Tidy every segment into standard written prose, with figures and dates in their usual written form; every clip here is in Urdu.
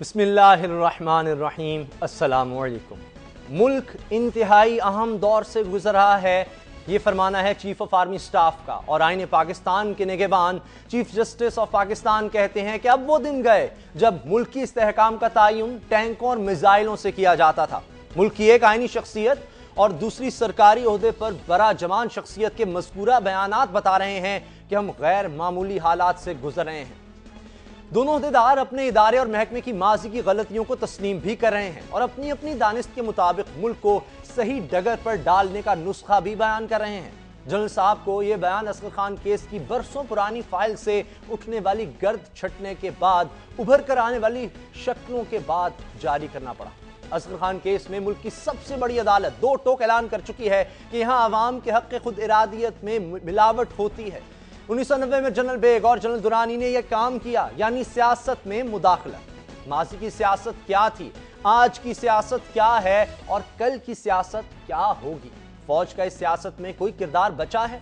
بسم اللہ الرحمن الرحیم۔ السلام علیکم۔ ملک انتہائی اہم دور سے گزر رہا ہے، یہ فرمانا ہے چیف آف آرمی سٹاف کا، اور آئین پاکستان کے نگہبان چیف جسٹس آف پاکستان کہتے ہیں کہ اب وہ دن گئے جب ملکی استحکام کا تعین ٹینکوں اور میزائلوں سے کیا جاتا تھا۔ ملک کی ایک آئینی شخصیت اور دوسری سرکاری عہدے پر براجمان شخصیت کے مذکورہ بیانات بتا رہے ہیں کہ ہم غیر معمولی حالات سے گزر رہے ہیں۔ دونوں عہدیدار اپنے ادارے اور محکمے کی ماضی کی غلطیوں کو تسلیم بھی کر رہے ہیں اور اپنی اپنی دانست کے مطابق ملک کو صحیح ڈگر پر ڈالنے کا نسخہ بھی بیان کر رہے ہیں۔ جنرل صاحب کو یہ بیان اصغر خان کیس کی برسوں پرانی فائل سے اٹھنے والی گرد چھٹنے کے بعد ابھر کر آنے والی شکلوں کے بعد جاری کرنا پڑا۔ اصغر خان کیس میں ملک کی سب سے بڑی عدالت دو ٹوک اعلان کر چکی ہے کہ یہاں عوام کے حق خود ارادیت میں ملاوٹ ہوتی ہے۔ 1990 میں جنرل بیگ اور جنرل درانی نے یہ کام کیا، یعنی سیاست میں مداخلت۔ ماضی کی سیاست کیا تھی، آج کی سیاست کیا ہے اور کل کی سیاست کیا ہوگی؟ فوج کا اس سیاست میں کوئی کردار بچا ہے؟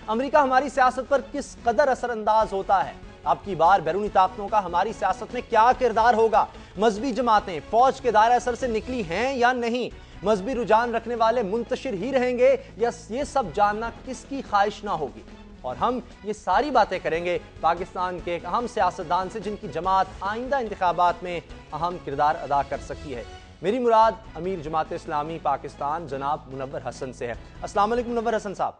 امریکہ ہماری سیاست پر کس قدر اثر انداز ہوتا ہے؟ اب کی بار بیرونی طاقتوں کا ہماری سیاست میں کیا کردار ہوگا؟ مذہبی جماعتیں فوج کے دائرہ اثر سے نکلی ہیں یا نہیں؟ مذہبی رجحان رکھنے والے منتشر ہی رہیں گے یا یہ سب جاننا کس کی خواہش نہ ہوگی؟ اور ہم یہ ساری باتیں کریں گے پاکستان کے ایک اہم سیاستدان سے جن کی جماعت آئندہ انتخابات میں اہم کردار ادا کر سکتی ہے۔ میری مراد امیر جماعت اسلامی پاکستان جناب منور حسن سے ہے۔ السلام علیکم منور حسن صاحب۔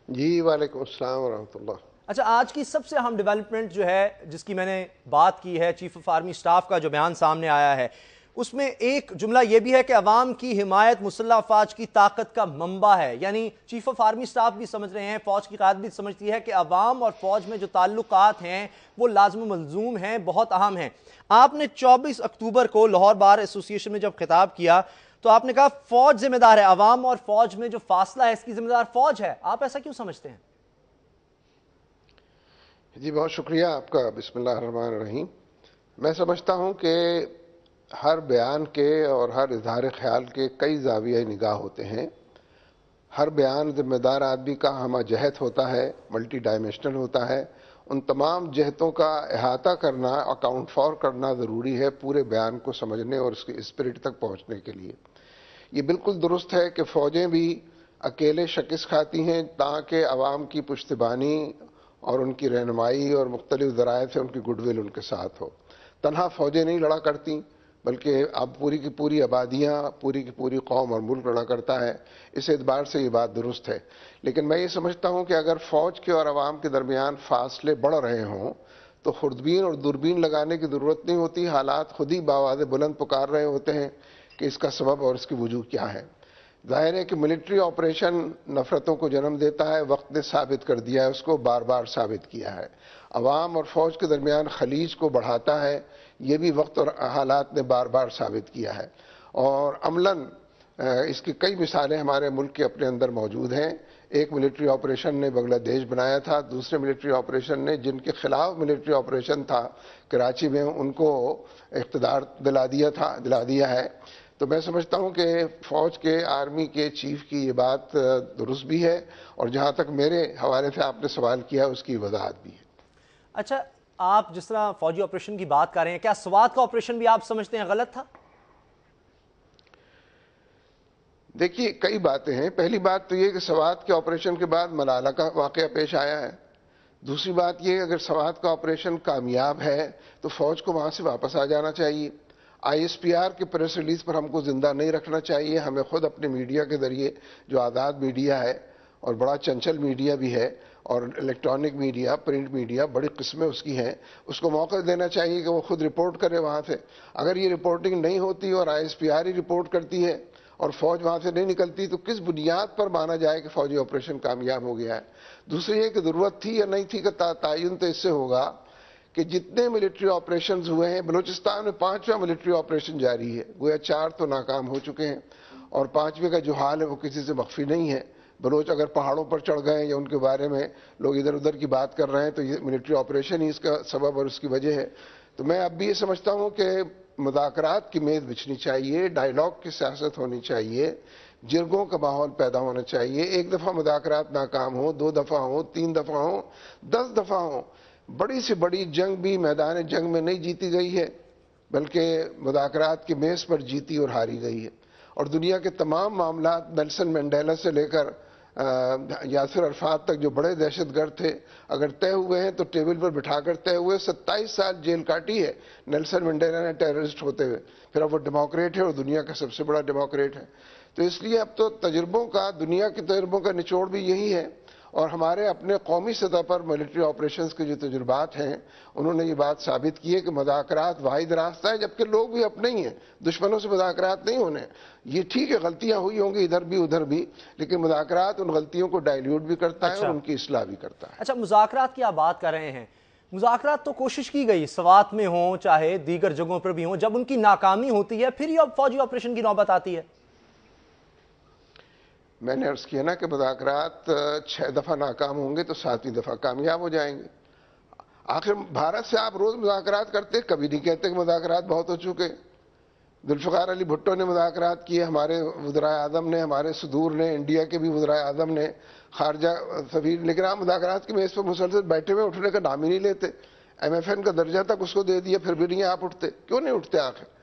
جی وعلیکم السلام ورحمۃ اللہ۔ اچھا، آج کی سب سے اہم ڈیولپمنٹ جو ہے جس کی میں نے بات کی ہے، چیف آف آرمی سٹاف کا جو بیان سامنے آیا ہے، اس میں ایک جملہ یہ بھی ہے کہ عوام کی حمایت مسلح افواج کی طاقت کا منبع ہے، یعنی چیف آف آرمی سٹاف بھی سمجھ رہے ہیں، فوج کی قیادت بھی سمجھتی ہے کہ عوام اور فوج میں جو تعلقات ہیں وہ لازم و ملزوم ہیں، بہت اہم ہیں۔ آپ نے 24 اکتوبر کو لاہور بار ایسوسی ایشن میں جب خطاب کیا تو آپ نے کہا فوج ذمہ دار ہے، عوام اور فوج میں جو فاصلہ ہے اس کی ذمہ دار فوج ہے۔ آپ ایسا کیوں سمجھتے ہیں؟ جی بہت شکریہ آپ کا۔ بسم اللہ الرحمن الرحیم۔ میں سمجھتا ہوں کہ ہر بیان کے اور ہر اظہار خیال کے کئی زاویہ نگاہ ہوتے ہیں۔ ہر بیان ذمہ دار آدمی کا ہمہ جہت ہوتا ہے، ملٹی ڈائمینشنل ہوتا ہے۔ ان تمام جہتوں کا احاطہ کرنا، اکاؤنٹ فار کرنا ضروری ہے پورے بیان کو سمجھنے اور اس کی اسپرٹ تک پہنچنے کے لیے۔ یہ بالکل درست ہے کہ فوجیں بھی اکیلے شکست کھاتی ہیں تاکہ عوام کی پشتیبانی اور ان کی رہنمائی اور مختلف ذرائع سے ان کی گڈ ول ان کے ساتھ ہو۔ تنہا فوجیں نہیں لڑا کرتی، بلکہ اب پوری کی پوری آبادیاں، پوری کی پوری قوم اور ملک لڑا کرتا ہے۔ اس اعتبار سے یہ بات درست ہے، لیکن میں یہ سمجھتا ہوں کہ اگر فوج کے اور عوام کے درمیان فاصلے بڑھ رہے ہوں تو خوردبین اور دوربین لگانے کی ضرورت نہیں ہوتی، حالات خود ہی بآواز بلند پکار رہے ہوتے ہیں کہ اس کا سبب اور اس کی وجوہ کیا ہے۔ ظاہر ہے کہ ملٹری آپریشن نفرتوں کو جنم دیتا ہے، وقت نے ثابت کر دیا ہے، اس کو بار بار ثابت کیا ہے۔ عوام اور فوج کے درمیان خلیج کو بڑھاتا ہے، یہ بھی وقت اور حالات نے بار بار ثابت کیا ہے، اور عملاً اس کی کئی مثالیں ہمارے ملک کے اپنے اندر موجود ہیں۔ ایک ملٹری آپریشن نے بنگلہ دیش بنایا تھا، دوسرے ملٹری آپریشن نے جن کے خلاف ملٹری آپریشن تھا کراچی میں ان کو اقتدار دلا دیا ہے۔ تو میں سمجھتا ہوں کہ فوج کے، آرمی کے چیف کی یہ بات درست بھی ہے، اور جہاں تک میرے حوالے سے آپ نے سوال کیا اس کی وضاحت بھی ہے۔ اچھا، آپ جس طرح فوجی آپریشن کی بات کر رہے ہیں، کیا سوات کا آپریشن بھی آپ سمجھتے ہیں غلط تھا؟ دیکھیے کئی باتیں ہیں۔ پہلی بات تو یہ کہ سوات کے آپریشن کے بعد ملالہ کا واقعہ پیش آیا ہے۔ دوسری بات یہ کہ اگر سوات کا آپریشن کامیاب ہے تو فوج کو وہاں سے واپس آ جانا چاہیے۔ آئی ایس پی آر کے پریس ریلیز پر ہم کو زندہ نہیں رکھنا چاہیے۔ ہمیں خود اپنے میڈیا کے ذریعے، جو آزاد میڈیا ہے اور بڑا چنچل میڈیا بھی ہے، اور الیکٹرانک میڈیا، پرنٹ میڈیا، بڑی قسمیں اس کی ہیں، اس کو موقع دینا چاہیے کہ وہ خود رپورٹ کرے وہاں سے۔ اگر یہ رپورٹنگ نہیں ہوتی اور I S P R he report کرتی ہے اور فوج وہاں سے نہیں نکلتی تو کس بنیاد پر مانا جائے کہ فوجی آپریشن کامیاب ہو گیا ہے؟ دوسری یہ کہ ضرورت تھی یا نہیں تھی کا تعین تو اس سے ہوگا کہ جتنے ملٹری آپریشنز ہوئے ہیں، بلوچستان میں 5واں ملٹری آپریشن جاری ہے، گویا 4 تو ناکام ہو چکے ہیں، اور 5ویں کا جو حال ہے وہ کسی سے مخفی نہیں ہے۔ بلوچ اگر پہاڑوں پر چڑھ گئے یا ان کے بارے میں لوگ ادھر ادھر کی بات کر رہے ہیں تو یہ ملٹری آپریشن ہی اس کا سبب اور اس کی وجہ ہے۔ تو میں اب بھی یہ سمجھتا ہوں کہ مذاکرات کی میز بچھنی چاہیے، ڈائیلاگ کی سیاست ہونی چاہیے، جرگوں کا ماحول پیدا ہونا چاہیے۔ ایک دفعہ مذاکرات ناکام ہو، 2 دفعہ ہو، 3 دفعہ ہو، 10 دفعہ ہو، بڑی سے بڑی جنگ بھی میدان جنگ میں نہیں جیتی گئی ہے۔ بلکہ مذاکرات کی میز پر جیتی اور ہاری گئی ہے. اور دنیا کے تمام معاملات نیلسن منڈیلا سے لے کر یاسر عرفات تک جو بڑے دہشت گرد تھے اگر طے ہوئے ہیں تو ٹیبل پر بٹھا کر طے ہوئے. 27 سال جیل کاٹی ہے نیلسن منڈیلا نے ٹیررسٹ ہوتے ہوئے. پھر اب وہ ڈیموکریٹ ہے اور دنیا کا سب سے بڑا ڈیموکریٹ ہے. تو اس لیے اب تو تجربوں کا دنیا کے تجربوں کا نچوڑ بھی یہی ہے. اور ہمارے اپنے قومی سطح پر ملٹری آپریشنز کے جو تجربات ہیں انہوں نے یہ بات ثابت کی ہے کہ مذاکرات واحد راستہ ہے. جبکہ لوگ بھی اپنے ہی ہیں, دشمنوں سے مذاکرات نہیں ہونے. یہ ٹھیک ہے غلطیاں ہوئی ہوں گی ادھر بھی ادھر بھی, لیکن مذاکرات ان غلطیوں کو ڈائلیوٹ بھی کرتا ہے اور ان کی اصلاح بھی کرتا ہے. اچھا, مذاکرات کی آپ بات کر رہے ہیں. مذاکرات تو کوشش کی گئی سوات میں ہوں چاہے دیگر جگہوں پر بھی ہوں, جب ان کی ناکامی ہوتی ہے پھر یہ فوجی آپریشن کی نوبت آتی ہے. میں نے عرض کیا نا کہ مذاکرات 6 دفعہ ناکام ہوں گے تو 7ویں دفعہ کامیاب ہو جائیں گے. آخر بھارت سے آپ روز مذاکرات کرتے, کبھی نہیں کہتے کہ مذاکرات بہت ہو چکے. ذوالفقار علی بھٹو نے مذاکرات کیے, ہمارے وزرائے اعظم نے, ہمارے صدور نے, انڈیا کے بھی وزرائے اعظم نے, خارجہ سفیر, لیکن آپ مذاکرات کی میز پر مسلسل بیٹھے ہوئے, اٹھنے کا نام ہی نہیں لیتے. MFN کا درجہ تک اس کو دے دیا, پھر بھی نہیں آپ اٹھتے. کیوں نہیں اٹھتے آخر؟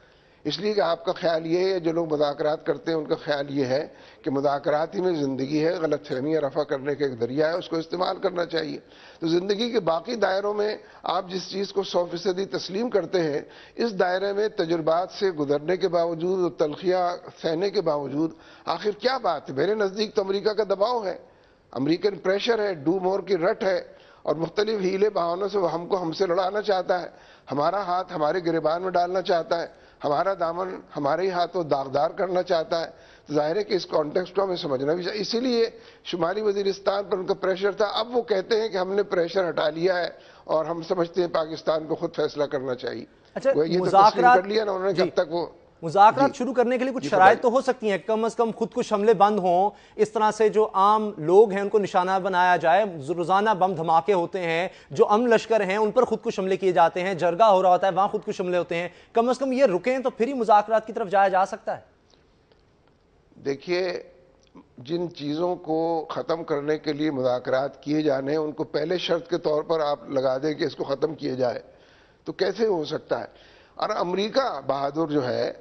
اس لیے کہ آپ کا خیال یہ ہے, جو لوگ مذاکرات کرتے ہیں ان کا خیال یہ ہے کہ مذاکرات ہی میں زندگی ہے, غلط فہمیاں رفع کرنے کا ایک ذریعہ ہے, اس کو استعمال کرنا چاہیے. تو زندگی کے باقی دائروں میں آپ جس چیز کو 100% تسلیم کرتے ہیں, اس دائرے میں تجربات سے گزرنے کے باوجود اور تلخیاں سہنے کے باوجود آخر کیا بات ہے؟ میرے نزدیک تو امریکہ کا دباؤ ہے, امریکن پریشر ہے, ڈو مور کی رٹ ہے, اور مختلف ہیلے بہانوں سے وہ ہم سے لڑانا چاہتا ہے, ہمارا ہاتھ ہمارے گریبان میں ڈالنا چاہتا ہے, ہمارا دامن ہمارے ہی ہاتھوں داغدار کرنا چاہتا ہے. تو ظاہر ہے کہ اس کانٹیکسٹ کو ہمیں سمجھنا بھی چاہیے. اسی لیے شمالی وزیرستان پر ان کا پریشر تھا. اب وہ کہتے ہیں کہ ہم نے پریشر ہٹا لیا ہے اور ہم سمجھتے ہیں پاکستان کو خود فیصلہ کرنا چاہیے. اچھا, یہ تو تسلیم کر لیا نا انہوں نے, جب تک وہ مذاکرات شروع کرنے کے لیے کچھ شرائط تو ہو سکتی ہیں, کم از کم خودکش حملے بند ہوں, اس طرح سے جو عام لوگ ہیں ان کو نشانہ بنایا جائے, روزانہ بم دھماکے ہوتے ہیں, جو امن لشکر ہیں ان پر خودکش حملے کیے جاتے ہیں, جرگہ ہو رہا ہوتا ہے وہاں خودکش حملے ہوتے ہیں, کم از کم یہ رکیں تو پھر ہی مذاکرات کی طرف جایا جا سکتا ہے. دیکھیے, جن چیزوں کو ختم کرنے کے لیے مذاکرات کیے جانے ہیں ان کو پہلے شرط کے طور پر آپ لگا دیں کہ اس کو ختم کیے جائے, تو کیسے ہو سکتا ہے؟ اور امریکہ بہادر جو ہے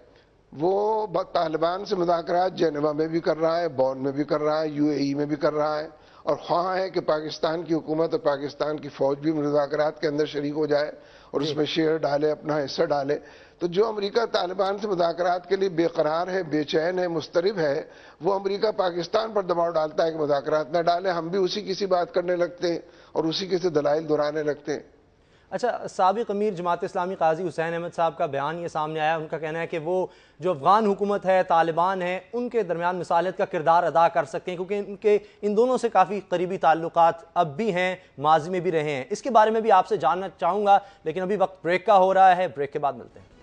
وہ طالبان سے مذاکرات جنیوا میں بھی کر رہا ہے, بون میں بھی کر رہا ہے, UAE میں بھی کر رہا ہے, اور خواہاں ہے کہ پاکستان کی حکومت اور پاکستان کی فوج بھی مذاکرات کے اندر شریک ہو جائے اور اس میں شیئر ڈالے, اپنا حصہ ڈالے. تو جو امریکہ طالبان سے مذاکرات کے لیے بے قرار ہے, بے چین ہے, مضطرب ہے, وہ امریکہ پاکستان پر دباؤ ڈالتا ہے کہ مذاکرات نہ ڈالے. ہم بھی اسی کسی بات کرنے لگتے ہیں اور اسی کسی دلائل دہرانے لگتے ہیں. اچھا, سابق امیر جماعت اسلامی قاضی حسین احمد صاحب کا بیان یہ سامنے آیا, ان کا کہنا ہے کہ وہ جو افغان حکومت ہے, طالبان ہے, ان کے درمیان مصالحت کا کردار ادا کر سکتے ہیں, کیونکہ ان دونوں سے کافی قریبی تعلقات اب بھی ہیں, ماضی میں بھی رہے ہیں. اس کے بارے میں بھی آپ سے جاننا چاہوں گا, لیکن ابھی وقت بریک کا ہو رہا ہے, بریک کے بعد ملتے ہیں.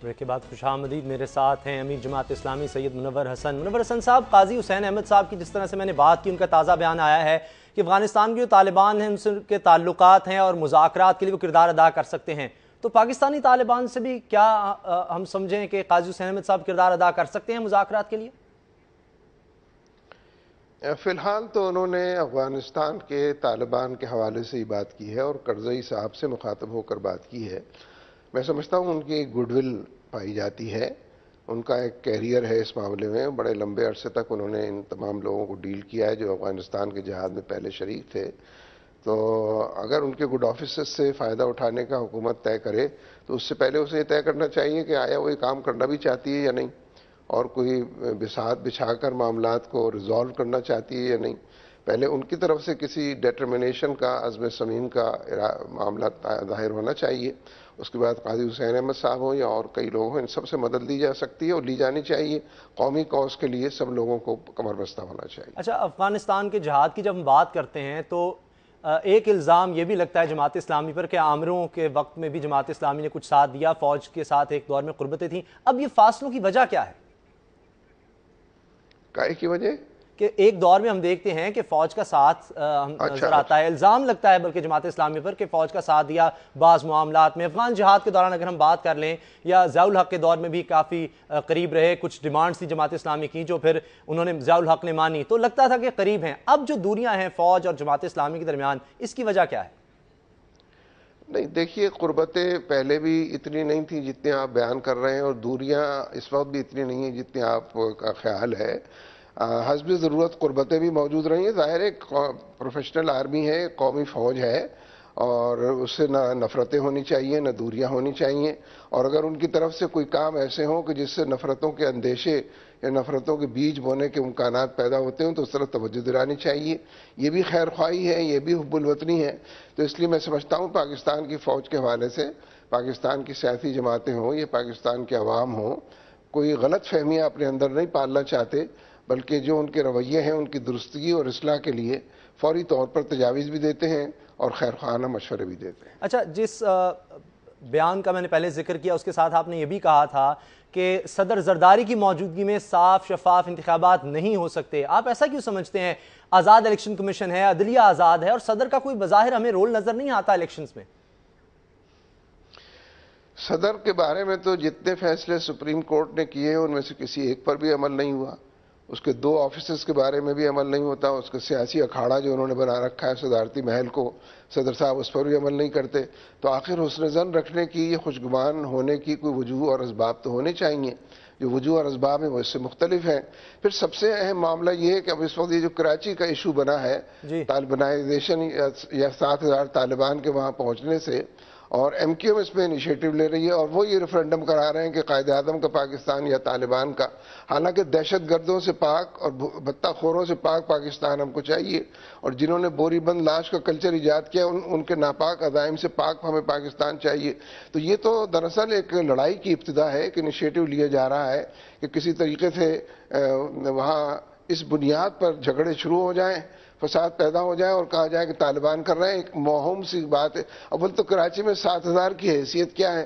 بریک کے بعد خوش آمدید. میرے ساتھ ہیں امیر جماعت اسلامی سید منور حسن. منور حسن صاحب, قاضی حسین احمد صاحب کی جس طرح سے میں نے بات کی, ان کا تازہ بیان آیا ہے کہ افغانستان کے جو طالبان ہیں ان سے کے تعلقات ہیں اور مذاکرات کے لیے وہ کردار ادا کر سکتے ہیں. تو پاکستانی طالبان سے بھی کیا ہم سمجھیں کہ قاضی حسین احمد صاحب کردار ادا کر سکتے ہیں مذاکرات کے لیے؟ فی الحال تو انہوں نے افغانستان کے طالبان کے حوالے سے ہی بات کی ہے اور کرزئی صاحب سے مخاطب ہو کر بات کی ہے. میں سمجھتا ہوں ان کی ایک گڈ ول پائی جاتی ہے, ان کا ایک کیریئر ہے اس معاملے میں. بڑے لمبے عرصے تک انہوں نے ان تمام لوگوں کو ڈیل کیا ہے جو افغانستان کے جہاد میں پہلے شریک تھے. تو اگر ان کے گڈ آفیسز سے فائدہ اٹھانے کا حکومت طے کرے تو اس سے پہلے اسے یہ طے کرنا چاہیے کہ آیا وہ یہ کام کرنا بھی چاہتی ہے یا نہیں, اور کوئی بساط بچھا کر معاملات کو ریزالو کرنا چاہتی ہے یا نہیں. پہلے ان کی طرف سے کسی ڈیٹرمنیشن کا, عزم صمیم کا معاملہ ظاہر ہونا چاہیے. اس کے بعد قاضی حسین احمد صاحب ہوں یا اور کئی لوگ ہوں, ان سب سے مدد لی جا سکتی ہے اور لی جانی چاہیے. قومی کاز کے لیے سب لوگوں کو کمر بستہ ہونا چاہیے. اچھا, افغانستان کے جہاد کی جب ہم بات کرتے ہیں تو ایک الزام یہ بھی لگتا ہے جماعت اسلامی پر کہ عامروں کے وقت میں بھی جماعت اسلامی نے کچھ ساتھ دیا, فوج کے ساتھ ایک دور میں قربتیں تھیں. اب یہ فاصلوں کی وجہ کیا ہے؟ کائے کی وجہ؟ کہ ایک دور میں ہم دیکھتے ہیں کہ فوج کا ساتھ نظر آتا ہے، الزام لگتا ہے بلکہ جماعت اسلامی پر کہ فوج کا ساتھ دیا بعض معاملات میں. افغان جہاد کے دوران اگر ہم بات کر لیں یا ضیاء الحق کے دور میں بھی کافی قریب رہے، کچھ ڈیمانڈز تھی جماعت اسلامی کی جو پھر انہوں نے ضیاء الحق نے مانی، تو لگتا تھا کہ قریب ہیں. اب جو دوریاں ہیں فوج اور جماعت اسلامی کے درمیان، اس کی وجہ کیا ہے؟ نہیں دیکھیے، قربتیں پہلے بھی اتنی نہیں تھیں جتنی آپ بیان کر رہے ہیں، اور دوریاں اس وقت بھی اتنی نہیں ہیں جتنی آپ کا خیال ہے. حسب ضرورت قربتیں بھی موجود رہی ہیں. ظاہر ہے پروفیشنل آرمی ہے، قومی فوج ہے، اور اس سے نہ نفرتیں ہونی چاہیے نہ دوریاں ہونی چاہیے. اور اگر ان کی طرف سے کوئی کام ایسے ہوں کہ جس سے نفرتوں کے اندیشے یا نفرتوں کے بیج بونے کے امکانات پیدا ہوتے ہیں تو اس طرف توجہ دلانی چاہیے. یہ بھی خیر خواہی ہے، یہ بھی حب الوطنی ہے. تو اس لیے میں سمجھتا ہوں پاکستان کی فوج کے حوالے سے پاکستان کی سیاسی جماعتیں ہوں یا پاکستان کے عوام ہوں، کوئی غلط فہمیاں اپنے اندر نہیں پالنا چاہتے، بلکہ جو ان کے رویے ہیں ان کی درستگی اور اصلاح کے لیے فوری طور پر تجاویز بھی دیتے ہیں اور خیر خواہانہ مشورے بھی دیتے ہیں. اچھا، جس بیان کا میں نے پہلے ذکر کیا اس کے ساتھ آپ نے یہ بھی کہا تھا کہ صدر زرداری کی موجودگی میں صاف شفاف انتخابات نہیں ہو سکتے. آپ ایسا کیوں سمجھتے ہیں؟ آزاد الیکشن کمیشن ہے، عدلیہ آزاد ہے، اور صدر کا کوئی بظاہر ہمیں رول نظر نہیں آتا الیکشنز میں. صدر کے بارے میں تو جتنے فیصلے سپریم کورٹ نے کیے ہیں ان میں سے کسی ایک پر بھی عمل نہیں ہوا. اس کے 2 آفیسز کے بارے میں بھی عمل نہیں ہوتا. اس کا سیاسی اکھاڑا جو انہوں نے بنا رکھا ہے صدارتی محل کو، صدر صاحب اس پر بھی عمل نہیں کرتے. تو آخر حسن ظن رکھنے کی، یہ خوشگمان ہونے کی کوئی وجوہ اور اسباب تو ہونے چاہیے. جو وجوہ اور اسباب ہیں وہ اس سے مختلف ہیں. پھر سب سے اہم معاملہ یہ ہے کہ اب اس وقت یہ جو کراچی کا ایشو بنا ہے، طالبانائزیشن یا 7,000 طالبان کے وہاں پہنچنے سے، اور ایم کیو ایم اس میں انیشیٹو لے رہی ہے، اور وہ یہ ریفرینڈم کرا رہے ہیں کہ قائد اعظم کا پاکستان یا طالبان کا. حالانکہ دہشت گردوں سے پاک اور بتہ خوروں سے پاک پاکستان ہم کو چاہیے، اور جنہوں نے بوری بند لاش کا کلچر ایجاد کیا ان کے ناپاک عزائم سے پاک ہمیں پاکستان چاہیے. تو یہ تو دراصل ایک لڑائی کی ابتدا ہے کہ انیشیٹو لیا جا رہا ہے کہ کسی طریقے سے وہاں اس بنیاد پر جھگڑے شروع ہو جائیں، فساد پیدا ہو جائے اور کہا جائے کہ طالبان کر رہے ہیں. ایک موہوم سی بات ہے. اول تو کراچی میں 7,000 کی حیثیت کیا ہے؟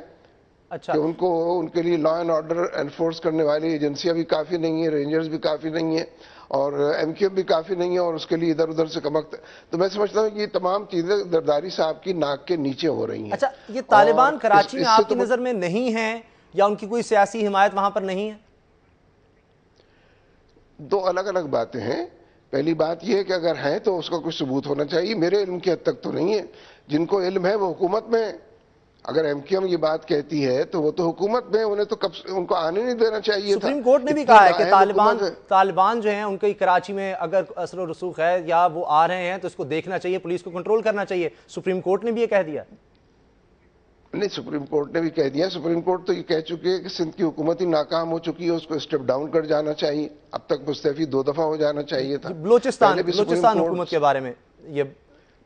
اچھا، کہ ان کے لیے لا اینڈ آرڈر انفورس کرنے والی ایجنسیاں بھی کافی نہیں ہیں، رینجرز بھی کافی نہیں ہیں، اور ایم کیو بھی کافی نہیں ہے، اور اس کے لیے ادھر ادھر سے کمک. تو میں سمجھتا ہوں کہ یہ تمام چیزیں زرداری صاحب کی ناک کے نیچے ہو رہی ہیں. اچھا، یہ طالبان کراچی میں آپ کی نظر میں نہیں ہیں یا ان کی کوئی سیاسی حمایت وہاں پر نہیں ہے؟ 2 الگ الگ باتیں ہیں. پہلی بات یہ ہے کہ اگر ہیں تو اس کا کچھ ثبوت ہونا چاہیے. میرے علم کی حد تک تو نہیں ہے. جن کو علم ہے وہ حکومت میں. اگر ایم کیو ایم یہ بات کہتی ہے تو وہ تو حکومت میں، انہیں تو ان کو آنے نہیں دینا چاہیے تھا. سپریم کورٹ نے بھی کہا ہے کہ طالبان جو ہیں ان کی کراچی میں اگر اثر و رسوخ ہے یا وہ آ رہے ہیں تو اس کو دیکھنا چاہیے، پولیس کو کنٹرول کرنا چاہیے. سپریم کورٹ نے بھی یہ کہہ دیا. نہیں، سپریم کورٹ نے بھی کہہ دیا. سپریم کورٹ تو یہ کہہ چکی ہے کہ سندھ کی حکومت ہی ناکام ہو چکی ہے، اس کو اسٹیپ ڈاؤن کر جانا چاہیے. اب تک مستعفی 2 دفعہ ہو جانا چاہیے تھا. بلوچستان حکومت کے بارے میں یہ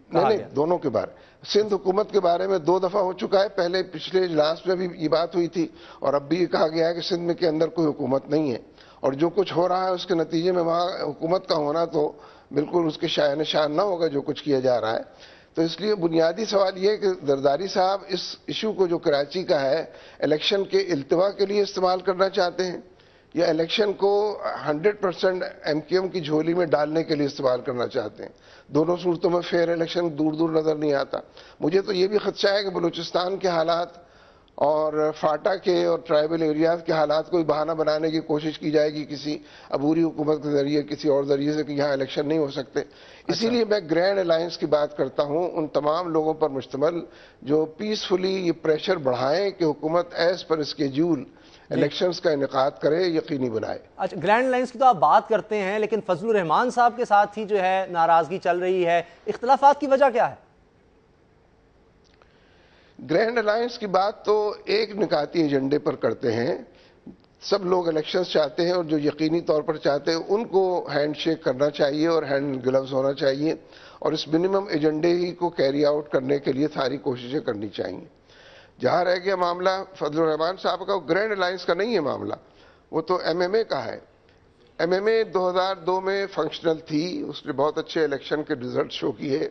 نہیں، دونوں کے بارے. سندھ حکومت کے بارے میں 2 دفعہ ہو چکا ہے. پہلے پچھلے اجلاس میں بھی یہ بات ہوئی تھی، اور اب بھی یہ کہا گیا ہے کہ سندھ میں کے اندر کوئی حکومت نہیں ہے، اور جو کچھ ہو رہا ہے اس کے نتیجے میں وہاں حکومت کا ہونا تو بالکل اس کے شایع نشان نہ ہوگا جو کچھ کیا جا رہا ہے. تو اس لیے بنیادی سوال یہ ہے کہ زرداری صاحب اس ایشو کو جو کراچی کا ہے الیکشن کے التوا کے لیے استعمال کرنا چاہتے ہیں، یا الیکشن کو 100% ایم کیو ایم کی جھولی میں ڈالنے کے لیے استعمال کرنا چاہتے ہیں. دونوں صورتوں میں فیئر الیکشن دور دور نظر نہیں آتا. مجھے تو یہ بھی خدشہ ہے کہ بلوچستان کے حالات اور فاٹا کے اور ٹرائبل ایریاز کے حالات کو بہانہ بنانے کی کوشش کی جائے گی کسی عبوری حکومت کے ذریعے، کسی اور ذریعے سے، کہ یہاں الیکشن نہیں ہو سکتے. اسی لیے میں گرینڈ الائنس کی بات کرتا ہوں، ان تمام لوگوں پر مشتمل جو پیسفلی یہ پریشر بڑھائیں کہ حکومت ایز پر اسکیڈول الیکشنز کا انعقاد کرے، یقینی بنائے. اچھا، گرینڈ الائنس کی تو آپ بات کرتے ہیں، لیکن فضل الرحمان صاحب کے ساتھ ہی جو ہے ناراضگی چل رہی ہے. اختلافات کی وجہ کیا ہے؟ گرینڈ الائنس کی بات تو ایک نکاتی ایجنڈے پر کرتے ہیں. سب لوگ الیکشنز چاہتے ہیں، اور جو یقینی طور پر چاہتے ہیں ان کو ہینڈ شیک کرنا چاہیے اور ہینڈ گلوز ہونا چاہیے، اور اس منیمم ایجنڈے ہی کو کیری آؤٹ کرنے کے لیے ساری کوششیں کرنی چاہیے. جہاں رہ گیا معاملہ فضل الرحمان صاحب کا، وہ گرینڈ الائنس کا نہیں ہے معاملہ، وہ تو ایم ایم اے کا ہے. ایم ایم اے 2002 میں فنکشنل تھی، اس نے بہت اچھے الیکشن کے رزلٹ شو کیے،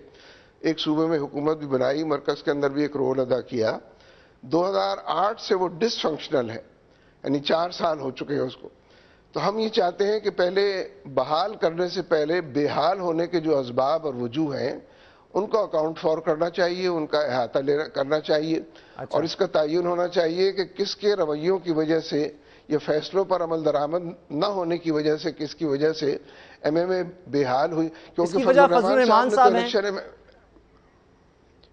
ایک صوبے میں حکومت بھی بنائی، مرکز کے اندر بھی ایک رول ادا کیا. 2008 سے وہ ڈس فنکشنل ہے، یعنی 4 سال ہو چکے ہیں اس کو. تو ہم یہ چاہتے ہیں کہ پہلے بحال کرنے سے پہلے بے حال ہونے کے جو اسباب اور وجوہ ہیں ان کو اکاؤنٹ فار کرنا چاہیے، ان کا احاطہ کرنا چاہیے، اور اس کا تعین ہونا چاہیے کہ کس کے رویوں کی وجہ سے، یہ فیصلوں پر عمل درآمد نہ ہونے کی وجہ سے، کس کی وجہ سے ایم اے میں بے حال ہوئی. کیونکہ فضل الرحمان صاحب نے تو الیکشن میں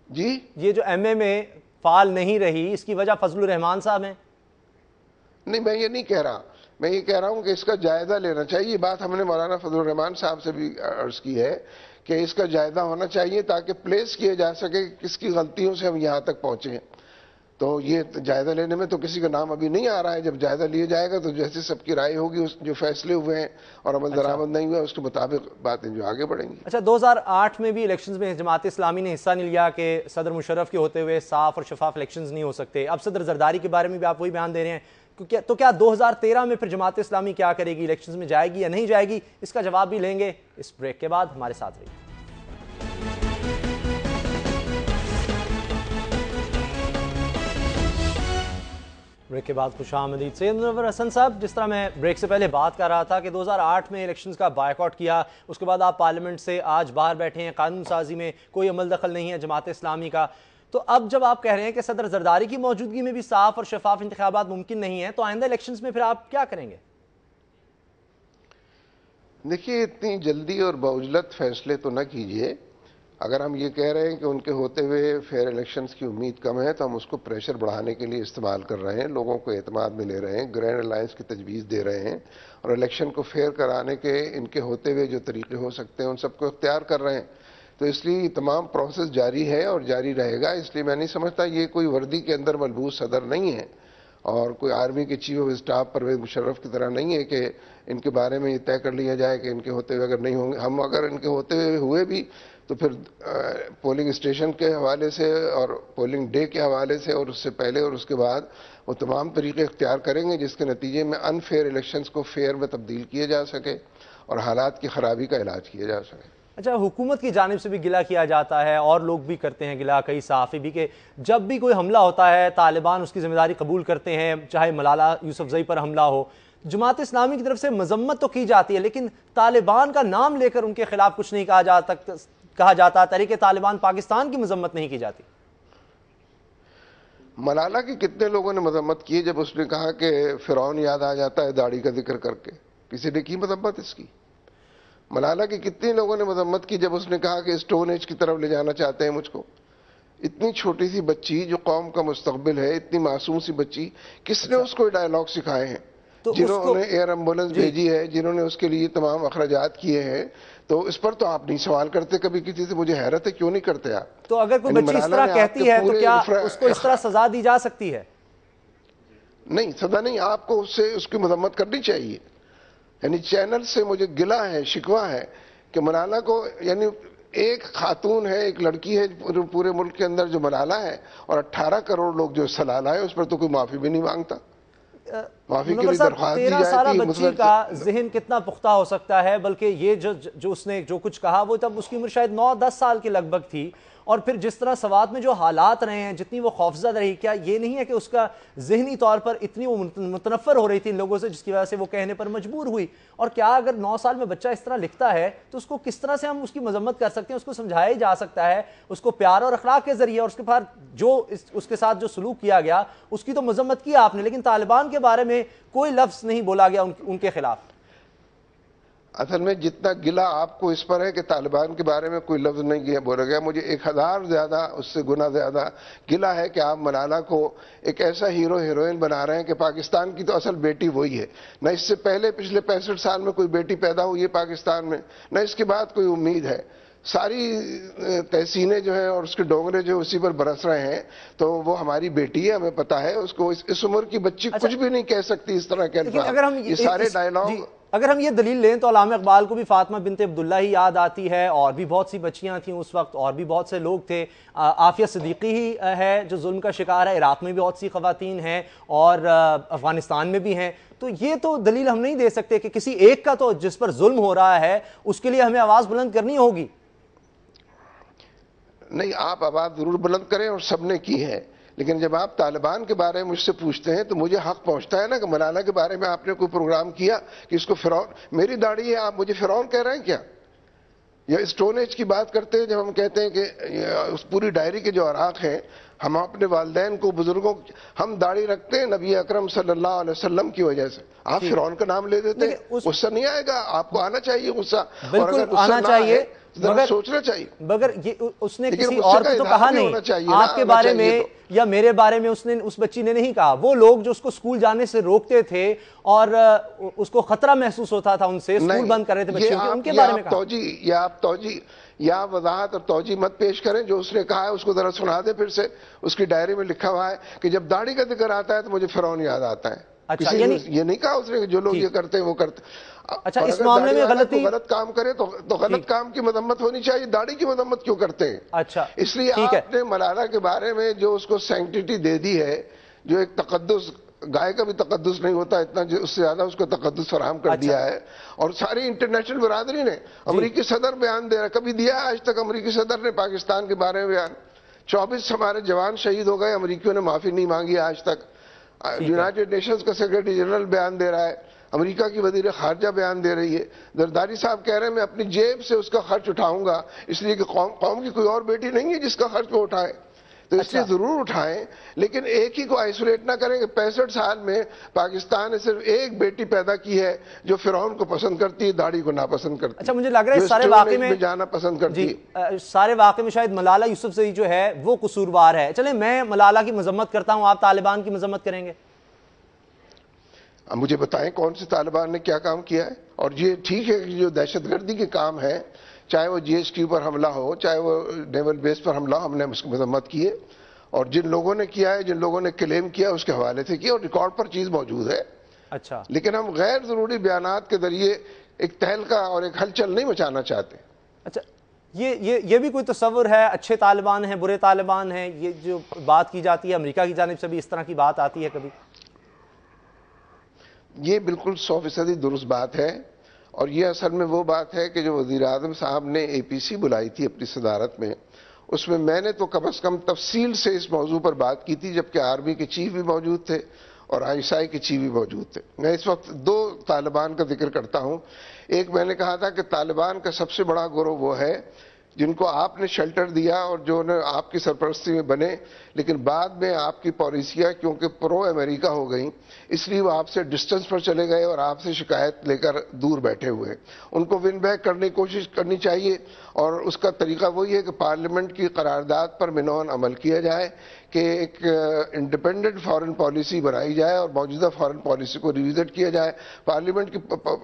جی یہ جو ایم اے میں فعال نہیں رہی، اس کی وجہ فضل الرحمان صاحب ہیں؟ نہیں، میں یہ نہیں کہہ رہا، میں یہ کہہ رہا ہوں کہ اس کا جائزہ لینا چاہیے. یہ بات ہم نے مولانا فضل الرحمان صاحب سے بھی عرض کی ہے کہ اس کا جائزہ ہونا چاہیے تاکہ پلیس کیا جا سکے کہ کس کی غلطیوں سے ہم یہاں تک پہنچے ہیں. تو یہ جائزہ لینے میں تو کسی کا نام ابھی نہیں آ رہا ہے. جب جائزہ لیا جائے گا تو جیسے سب کی رائے ہوگی، جو فیصلے ہوئے ہیں اور عمل درآمد نہیں ہوا، اس کے مطابق باتیں جو آگے بڑھیں گی. اچھا، 2008 میں بھی الیکشنز میں جماعت اسلامی نے حصہ نہیں لیا کہ صدر مشرف کے ہوتے ہوئے صاف اور شفاف الیکشنز نہیں ہو سکتے. اب صدر زرداری کے بارے میں بھی آپ وہی بیان دے رہے ہیں، تو کیا 2013 میں پھر جماعت اسلامی کیا کرے گی؟ الیکشنز میں جائے گی یا نہیں جائے گی؟ اس کا جواب بھی لیں گے اس بریک کے بعد. ہمارے ساتھ رہیے. بریک کے بعد خوش آمدید. سید منور حسن صاحب، جس طرح میں بریک سے پہلے بات کر رہا تھا کہ 2008 میں الیکشنز کا بائیکاٹ کیا، اس کے بعد آپ پارلیمنٹ سے آج باہر بیٹھے ہیں، قانون سازی میں کوئی عمل دخل نہیں ہے جماعت اسلامی کا. تو اب جب آپ کہہ رہے ہیں کہ صدر زرداری کی موجودگی میں بھی صاف اور شفاف انتخابات ممکن نہیں ہیں، تو آئندہ الیکشنز میں پھر آپ کیا کریں گے؟ دیکھیے، اتنی جلدی اور بعجلت فیصلے تو نہ کیجیے. اگر ہم یہ کہہ رہے ہیں کہ ان کے ہوتے ہوئے فیئر الیکشنز کی امید کم ہے، تو ہم اس کو پریشر بڑھانے کے لیے استعمال کر رہے ہیں، لوگوں کو اعتماد میں لے رہے ہیں، گرینڈ الائنس کی تجویز دے رہے ہیں، اور الیکشن کو فیئر کرانے کے ان کے ہوتے ہوئے جو طریقے ہو سکتے ہیں ان سب کو اختیار کر رہے ہیں. تو اس لیے یہ تمام پروسیس جاری ہے اور جاری رہے گا. اس لیے میں نہیں سمجھتا یہ کوئی وردی کے اندر ملبوس صدر نہیں ہے اور کوئی آرمی کے chief of staff Pervez Musharraf کی طرح نہیں ہے کہ ان کے بارے میں یہ طے کر لیا جائے کہ ان کے ہوتے ہوئے اگر نہیں ہوں گے. ہم اگر ان کے ہوتے ہوئے ہوئے بھی تو پھر پولنگ اسٹیشن کے حوالے سے اور پولنگ ڈے کے حوالے سے اور اس سے پہلے اور اس کے بعد وہ تمام طریقے اختیار کریں گے جس کے نتیجے میں ان فیئر الیکشنز کو فیئر میں تبدیل کیے جا سکے اور حالات کی خرابی کا علاج کیا جا سکے. اچھا، حکومت کی جانب سے بھی گلہ کیا جاتا ہے اور لوگ بھی کرتے ہیں گلہ، کئی صحافی بھی، کہ جب بھی کوئی حملہ ہوتا ہے طالبان اس کی ذمہ داری قبول کرتے ہیں، چاہے ملالہ یوسفزئی پر حملہ ہو. جماعت اسلامی کی طرف سے مذمت تو کی جاتی ہے لیکن طالبان کا نام لے کر ان کے خلاف کچھ نہیں کہا جاتا. تحریک طالبان پاکستان کی مذمت نہیں کی جاتی. ملالہ کی کتنے لوگوں نے مذمت کی جب اس نے کہا کہ فرعون یاد آ جاتا ہے داڑھی کا ذکر کر کے؟ کسی نے کی مذمت اس کی؟ ملالہ کی کتنے لوگوں نے مذمت کی جب اس نے کہا کہ اسٹون ایج کی طرف لے جانا چاہتے ہیں مجھ کو؟ اتنی چھوٹی سی بچی جو قوم کا مستقبل ہے، اتنی معصوم سی بچی، کس نے اس کو ڈائیلاگ سکھائے ہیں؟ جنہوں نے ایئر ایمبولنس بھیجی ہے، جنہوں نے اس کے لیے تمام اخراجات کیے ہیں، تو اس پر تو آپ نہیں سوال کرتے کبھی کسی سے. مجھے حیرت ہے کیوں نہیں کرتے آپ. تو اگر کوئی بچی اس طرح کہتی ہے تو کیا اس کو اس طرح سزا دی جا سکتی ہے؟ نہیں، سزا نہیں، آپ کو اس کی مذمت کرنی چاہیے. یعنی چینل سے مجھے گلہ ہے، شکوہ ہے کہ ملالہ کو، یعنی ایک خاتون ہے، ایک لڑکی ہے پورے ملک کے اندر جو ملالہ ہے، اور 18 کروڑ لوگ جو سلالہ ہے، اس پر تو کوئی معافی بھی نہیں مانگتا. معافی کے لیے درخواست دی 13 سالہ جاتی ہے. بچی کا ذہن کتنا پختہ ہو سکتا ہے؟ بلکہ یہ جو اس نے جو کچھ کہا وہ تب اس کی عمر شاید 9-10 سال کے لگ بھگ تھی، اور پھر جس طرح سوات میں جو حالات رہے ہیں، جتنی وہ خوفزدہ رہی، کیا یہ نہیں ہے کہ اس کا ذہنی طور پر اتنی وہ متنفر ہو رہی تھی ان لوگوں سے جس کی وجہ سے وہ کہنے پر مجبور ہوئی؟ اور کیا اگر 9 سال میں بچہ اس طرح لکھتا ہے تو اس کو کس طرح سے ہم اس کی مذمت کر سکتے ہیں؟ اس کو سمجھایا جا سکتا ہے، اس کو پیار اور اخلاق کے ذریعے، اور اس کے بعد جو اس کے ساتھ جو سلوک کیا گیا اس کی تو مذمت کی آپ نے، لیکن طالبان کے بارے میں کوئی لفظ نہیں بولا گیا ان کے خلاف. اصل میں جتنا گلہ آپ کو اس پر ہے کہ طالبان کے بارے میں کوئی لفظ نہیں بولا گیا، مجھے 1000 زیادہ، اس سے گنا زیادہ گلہ ہے کہ آپ ملالہ کو ایک ایسا ہیرو ہیروئن بنا رہے ہیں کہ پاکستان کی تو اصل بیٹی وہی ہے. نہ اس سے پہلے پچھلے 65 سال میں کوئی بیٹی پیدا ہوئی ہے پاکستان میں، نہ اس کے بعد کوئی امید ہے. ساری تحسینیں جو ہیں اور اس کے ڈونگرے جو اسی پر برس رہے ہیں، تو وہ ہماری بیٹی ہے، ہمیں پتہ ہے. اس کو اس عمر کی بچی کچھ بھی نہیں کہہ سکتی اس طرح کے الفاظ. یہ سارے ڈائلاگ، اگر ہم یہ دلیل لیں تو علامہ اقبال کو بھی فاطمہ بنت عبداللہ ہی یاد آتی ہے، اور بھی بہت سی بچیاں تھیں اس وقت، اور بھی بہت سے لوگ تھے. عافیہ صدیقی ہی ہے جو ظلم کا شکار ہے، عراق میں بھی بہت سی خواتین ہیں اور افغانستان میں بھی ہیں. تو یہ تو دلیل ہم نہیں دے سکتے کہ کسی ایک کا تو جس پر ظلم ہو رہا ہے اس کے لیے ہمیں آواز بلند کرنی ہوگی. نہیں، آپ آواز ضرور بلند کریں اور سب نے کی ہے، لیکن جب آپ طالبان کے بارے میں مجھ سے پوچھتے ہیں تو مجھے حق پہنچتا ہے نا کہ ملالہ کے بارے میں آپ نے کوئی پروگرام کیا کہ اس کو فرعون، میری داڑھی ہے آپ مجھے فرعون کہہ رہے ہیں کیا؟ یا اسٹون ایج کی بات کرتے ہیں جب ہم کہتے ہیں کہ اس پوری ڈائری کے جو اوراق ہیں، ہم اپنے والدین کو، بزرگوں کو، ہم داڑھی رکھتے ہیں نبی اکرم صلی اللہ علیہ وسلم کی وجہ سے، آپ فرعون کا نام لے دیتے ہیں، غصہ نہیں آئے گا؟ آپ کو آنا چاہیے غصہ، اور اگر غصہ نہ آئے ذرا سوچنا چاہیے۔ مگر اس نے کسی اور کو تو کہا نہیں، آپ کے بارے میں یا میرے بارے میں اس بچی نے نہیں کہا۔ وہ لوگ جو اس کو اسکول جانے سے روکتے تھے اور اس کو خطرہ محسوس ہوتا تھا ان سے، اسکول بند کر رہے تھے بچوں کے، ان کے بارے میں کہا۔ آپ توجیہ یا وضاحت اور توجیہ مت پیش کریں، جو اس نے کہا ہے اس کو ذرا سنا دیں پھر سے۔ اس کی ڈائری میں لکھا ہوا ہے کہ جب داڑھی کا ذکر آتا ہے تو مجھے فرعون یاد آتا ہے۔ اچھا، کسی نے یہ نہیں کہا اس نے کہ جو لوگ یہ کرتے ہیں وہ کرتے۔ اچھا، اس معاملے میں غلط کام کرے تو غلط کام کی مذمت ہونی چاہیے، داڑھی کی مذمت کیوں کرتے ہیں؟ اچھا، اس لیے آپ نے ملالہ کے بارے میں جو اس کو سینکٹیٹی دے دی ہے، جو ایک تقدس، گائے کا بھی تقدس نہیں ہوتا اتنا، اس سے زیادہ اس کو تقدس فراہم کر دیا ہے، اور ساری انٹرنیشنل برادری نے، امریکی صدر بیان دے رہا، کبھی دیا آج تک امریکی صدر نے پاکستان کے بارے میں بیان؟ 24 ہمارے جوان شہید ہو گئے، امریکیوں نے معافی نہیں مانگی آج تک۔ یونائٹڈ نیشنز کا سیکرٹری جنرل بیان دے رہا ہے، امریکہ کی وزیر خارجہ بیان دے رہی ہے، زرداری صاحب کہہ رہے ہیں میں اپنی جیب سے اس کا خرچ اٹھاؤں گا، اس لیے کہ قوم کی کوئی اور بیٹی نہیں ہے جس کا خرچ وہ اٹھائے، تو اس لیے ضرور اٹھائیں، لیکن ایک ہی کو آئسولیٹ نہ کریں کہ 65 سال میں پاکستان نے صرف ایک بیٹی پیدا کی ہے جو فرعون کو پسند کرتی ہے، داڑھی کو ناپسند کرتی ہے۔ اچھا، مجھے لگ رہا ہے سارے واقعے میں جانا پسند کرتی ہے، سارے واقعے میں شاید ملالہ یوسفزئی جو ہے وہ قصوروار ہے۔ چلیں میں ملالہ کی مذمت کرتا ہوں، آپ طالبان کی مذمت کریں گے؟ اب مجھے بتائیں کون سے طالبان نے کیا کام کیا ہے؟ اور یہ ٹھیک ہے کہ جو دہشت گردی کے کام ہے، چاہے وہ GSQ پر حملہ ہو، چاہے وہ نیول بیس پر حملہ، ہم نے اس کی مذمت کی ہے، اور جن لوگوں نے کیا ہے، جن لوگوں نے کلیم کیا اس کے حوالے سے کیا، اور ریکارڈ پر چیز موجود ہے۔ اچھا، لیکن ہم غیر ضروری بیانات کے ذریعے ایک تہلکہ اور ایک ہلچل نہیں مچانا چاہتے۔ اچھا، یہ بھی کوئی تصور ہے اچھے طالبان ہیں، برے طالبان ہیں؟ یہ جو بات کی جاتی ہے، امریکہ کی جانب سے بھی اس طرح کی بات آتی ہے کبھی؟ یہ بالکل 100% درست بات ہے، اور یہ اصل میں وہ بات ہے کہ جو وزیر اعظم صاحب نے APC بلائی تھی اپنی صدارت میں، اس میں نے تو کم از کم تفصیل سے اس موضوع پر بات کی تھی، جبکہ آرمی کے چیف بھی موجود تھے اور ISI کے چیف بھی موجود تھے۔ میں اس وقت 2 طالبان کا ذکر کرتا ہوں۔ ایک میں نے کہا تھا کہ طالبان کا سب سے بڑا گروہ وہ ہے جن کو آپ نے شیلٹر دیا اور جو آپ کی سرپرستی میں بنے، لیکن بعد میں آپ کی پالیسیاں کیونکہ پرو امریکہ ہو گئیں، اس لیے وہ آپ سے ڈسٹنس پر چلے گئے اور آپ سے شکایت لے کر دور بیٹھے ہوئے۔ ان کو ون بیک کرنے کی کوشش کرنی چاہیے، اور اس کا طریقہ وہی ہے کہ پارلیمنٹ کی قرارداد پر منون عمل کیا جائے، کہ ایک انڈیپینڈنٹ فارن پالیسی بنائی جائے اور موجودہ فارن پالیسی کو ریوزٹ کیا جائے، پارلیمنٹ کی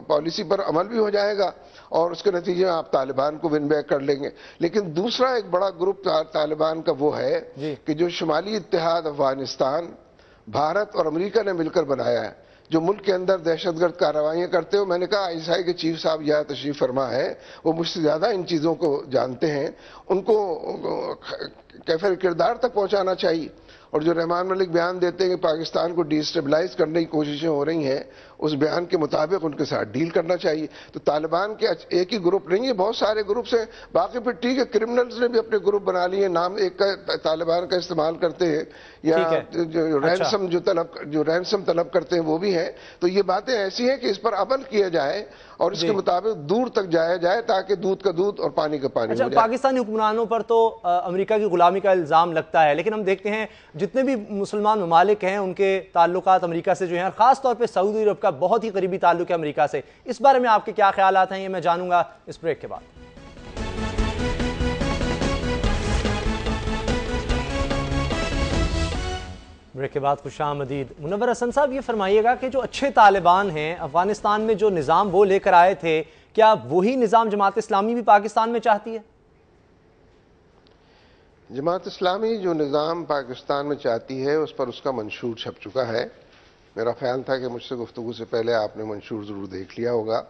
پالیسی پر عمل بھی ہو جائے گا، اور اس کے نتیجے میں آپ طالبان کو ون بیک کر لیں گے۔ لیکن دوسرا ایک بڑا گروپ طالبان کا وہ ہے کہ جو شمالی اتحاد افغانستان بھارت اور امریکہ نے مل کر بنایا ہے، جو ملک کے اندر دہشت گرد کارروائیاں کرتے ہو۔ میں نے کہا ISI کے چیف صاحب یہاں تشریف فرما ہے، وہ مجھ سے زیادہ ان چیزوں کو جانتے ہیں، ان کو کیفر کردار تک پہنچانا چاہیے۔ اور جو رحمان ملک بیان دیتے ہیں کہ پاکستان کو ڈی اسٹیبلائز کرنے کی کوششیں ہو رہی ہیں، اس بیان کے مطابق ان کے ساتھ ڈیل کرنا چاہیے۔ تو طالبان کے ایک ہی گروپ نہیں ہے، بہت سارے گروپس ہیں۔ باقی پھر ٹھیک ہے، کرمنلز نے بھی اپنے گروپ بنا لیے، نام ایک کا طالبان کا استعمال کرتے ہیں، یا جو رینسم طلب کرتے ہیں وہ بھی ہیں۔ تو یہ باتیں ایسی ہیں کہ اس پر عمل کیا جائے اور اس کے مطابق دور تک جایا جائے، تاکہ دودھ کا دودھ اور پانی کا پانی ہو جائے۔ پاکستانی حکمرانوں پر تو امریکہ کی غلامی کا الزام لگتا ہے، لیکن ہم دیکھتے ہیں جتنے بھی مسلمان ممالک ہیں ان کے تعلقات امریکہ سے جو ہیں، خاص طور پہ سعودی عرب کا بہت ہی قریبی تعلق ہے امریکہ سے۔ اس بارے میں آپ کے کیا خیالات ہیں، یہ میں جانوں گا اس بریک کے بعد۔ بریک کے بعد خوش آمدید۔ منور حسن صاحب، یہ فرمائیے گا کہ جو اچھے طالبان ہیں افغانستان میں جو نظام وہ لے کر آئے تھے، کیا وہی نظام جماعت اسلامی بھی پاکستان میں چاہتی ہے؟ جماعت اسلامی جو نظام پاکستان میں چاہتی ہے اس پر اس کا منشور چھپ چکا ہے۔ میرا خیال تھا کہ مجھ سے گفتگو سے پہلے آپ نے منشور ضرور دیکھ لیا ہوگا۔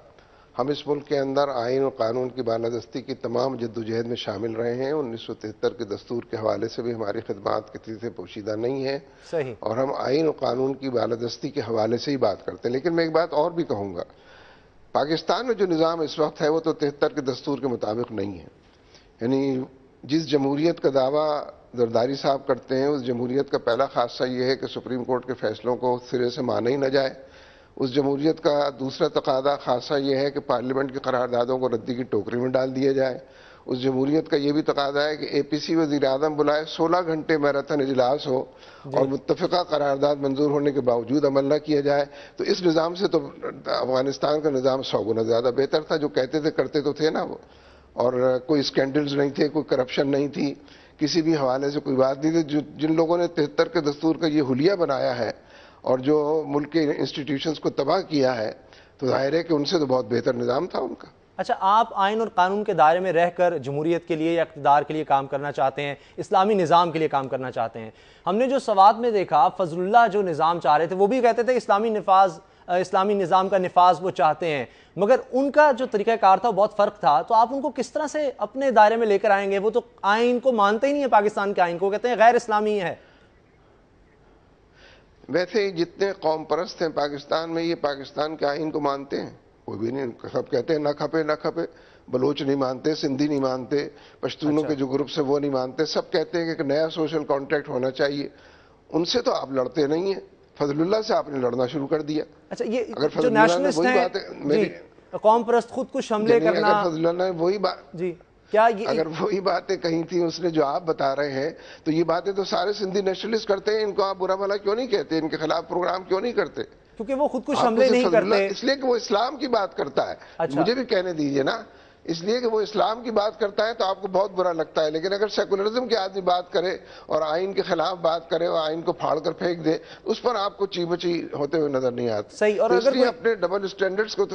ہم اس ملک کے اندر آئین و قانون کی بالادستی کی تمام جدوجہد میں شامل رہے ہیں۔ 1973 کے دستور کے حوالے سے بھی ہماری خدمات کسی سے پوشیدہ نہیں ہیں، صحیح، اور ہم آئین و قانون کی بالادستی کے حوالے سے ہی بات کرتے ہیں۔ لیکن میں ایک بات اور بھی کہوں گا، پاکستان میں جو نظام اس وقت ہے وہ تو 73 کے دستور کے مطابق نہیں ہے۔ یعنی جس جمہوریت کا دعویٰ زرداری صاحب کرتے ہیں، اس جمہوریت کا پہلا خاصہ یہ ہے کہ سپریم کورٹ کے فیصلوں کو سرے سے مانا ہی نہ جائے۔ اس جمہوریت کا دوسرا تقاضا خاصہ یہ ہے کہ پارلیمنٹ کی قراردادوں کو ردی کی ٹوکری میں ڈال دیا جائے۔ اس جمہوریت کا یہ بھی تقاضا ہے کہ اے پی سی وزیر اعظم بلائے 16 گھنٹے میراتھن اجلاس ہو اور متفقہ قرارداد منظور ہونے کے باوجود عمل نہ کیا جائے۔ تو اس نظام سے تو افغانستان کا نظام 100 گنا زیادہ بہتر تھا۔ جو کہتے تھے کرتے تو تھے نا وہ، اور کوئی اسکینڈلز نہیں تھے، کوئی کرپشن نہیں تھی، کسی بھی حوالے سے کوئی بات نہیں تھی۔ جن لوگوں نے 73 کے دستور کا یہ حلیہ بنایا ہے اور جو ملک کے انسٹیٹیوشنز کو تباہ کیا ہے، تو ظاہر ہے کہ ان سے تو بہت بہتر نظام تھا ان کا۔ اچھا، آپ آئین اور قانون کے دائرے میں رہ کر جمہوریت کے لیے یا اقتدار کے لیے کام کرنا چاہتے ہیں، اسلامی نظام کے لیے کام کرنا چاہتے ہیں۔ ہم نے جو سوات میں دیکھا، فضل اللہ جو نظام چاہ رہے تھے وہ بھی کہتے تھے اسلامی نظام کا نفاذ وہ چاہتے ہیں، مگر ان کا جو طریقہ کار تھا وہ بہت فرق تھا۔ تو آپ ان کو کس طرح سے اپنے دائرے میں لے کر آئیں گے؟ وہ تو آئین کو مانتے ہی نہیں ہیں، پاکستان کے آئین کو کہتے ہیں غیر اسلامی ہے۔ ویسے جتنے قوم پرست ہیں پاکستان میں، یہ پاکستان کے آئین کو مانتے ہیں؟ کوئی بھی نہیں۔ سب کہتے ہیں نہ کھپے نہ کھپے۔ بلوچ نہیں مانتے، سندھی نہیں مانتے، پشتونوں کے جو گروپس ہیں وہ نہیں مانتے۔ سب کہتے ہیں کہ ایک نیا سوشل کانٹریکٹ ہونا چاہیے۔ ان سے تو آپ لڑتے نہیں ہیں، فضل اللہ سے آپ نے لڑنا شروع کر دیا۔ اچھا، یہ اگر جو فضل اللہ نے نیشنلسٹ وہی ہیں، بات میری قوم پرست خود کش حملے کرنا، اگر فضل اللہ نے وہی بات جی کیا یہ اگر وہی باتیں کہی تھی اس نے جو آپ بتا رہے ہیں، تو یہ باتیں تو سارے سندھی نیشنلسٹ کرتے ہیں۔ ان کو آپ برا بھلا کیوں نہیں کہتے؟ ان کے خلاف پروگرام کیوں نہیں کرتے؟ کیونکہ وہ خود کش حملے نہیں کرتے، اس لیے کہ وہ اسلام کی بات کرتا ہے۔ مجھے بھی کہنے دیجئے نا، اس لیے کہ وہ اسلام کی بات کرتا ہے تو آپ کو بہت برا لگتا ہے، لیکن اگر سیکولرزم کے آدمی بات کرے اور آئین کے خلاف بات کرے اور آئین کو پھاڑ کر پھینک دے، اس پر آپ کو چی بچی ہوتے ہوئے نظر نہیں آتا۔ صحیح۔ اور اس لیے اپنے ڈبل اسٹینڈرڈز کو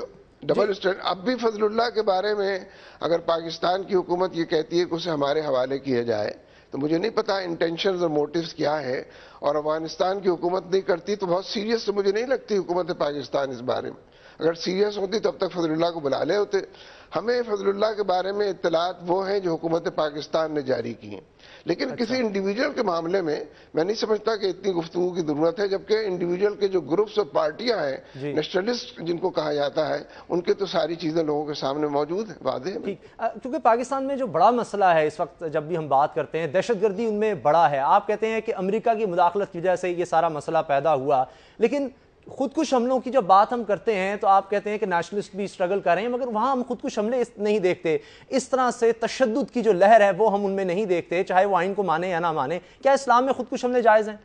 اب بھی فضل اللہ کے بارے میں اگر پاکستان کی حکومت یہ کہتی ہے کہ اسے ہمارے حوالے کیا جائے، تو مجھے نہیں پتا انٹینشنز اور موٹیوز کیا ہے، اور افغانستان کی حکومت نہیں کرتی تو بہت سیریس تو مجھے نہیں لگتی حکومت پاکستان اس بارے میں۔ اگر سیریس ہوتی تب تک فضل اللہ کو بلا لے ہوتے۔ ہمیں فضل اللہ کے بارے میں اطلاعات وہ ہیں جو حکومت پاکستان نے جاری کی ہیں، لیکن کسی انڈیویجول کے معاملے میں نہیں سمجھتا کہ اتنی گفتگو کی ضرورت ہے، جبکہ انڈیویجول کے جو گروپس اور پارٹیاں ہیں، نیشنلسٹ جن کو کہا جاتا ہے، ان کے تو ساری چیزیں لوگوں کے سامنے موجود ہیں، واضح ہے۔ کیونکہ پاکستان میں جو بڑا مسئلہ ہے اس وقت جب بھی ہم بات کرتے ہیں، دہشت گردی ان میں بڑا ہے۔ آپ کہتے ہیں کہ امریکہ کی مداخلت کی وجہ سے یہ سارا مسئلہ پیدا ہوا، لیکن خود کش حملوں کی جب بات ہم کرتے ہیں تو آپ کہتے ہیں کہ نیشنلسٹ بھی اسٹرگل کر رہے ہیں، مگر وہاں ہم خود کش حملے نہیں دیکھتے۔ اس طرح سے تشدد کی جو لہر ہے وہ ہم ان میں نہیں دیکھتے، چاہے وہ آئین کو مانے یا نہ مانے۔ کیا اسلام میں خود کش حملے جائز ہیں؟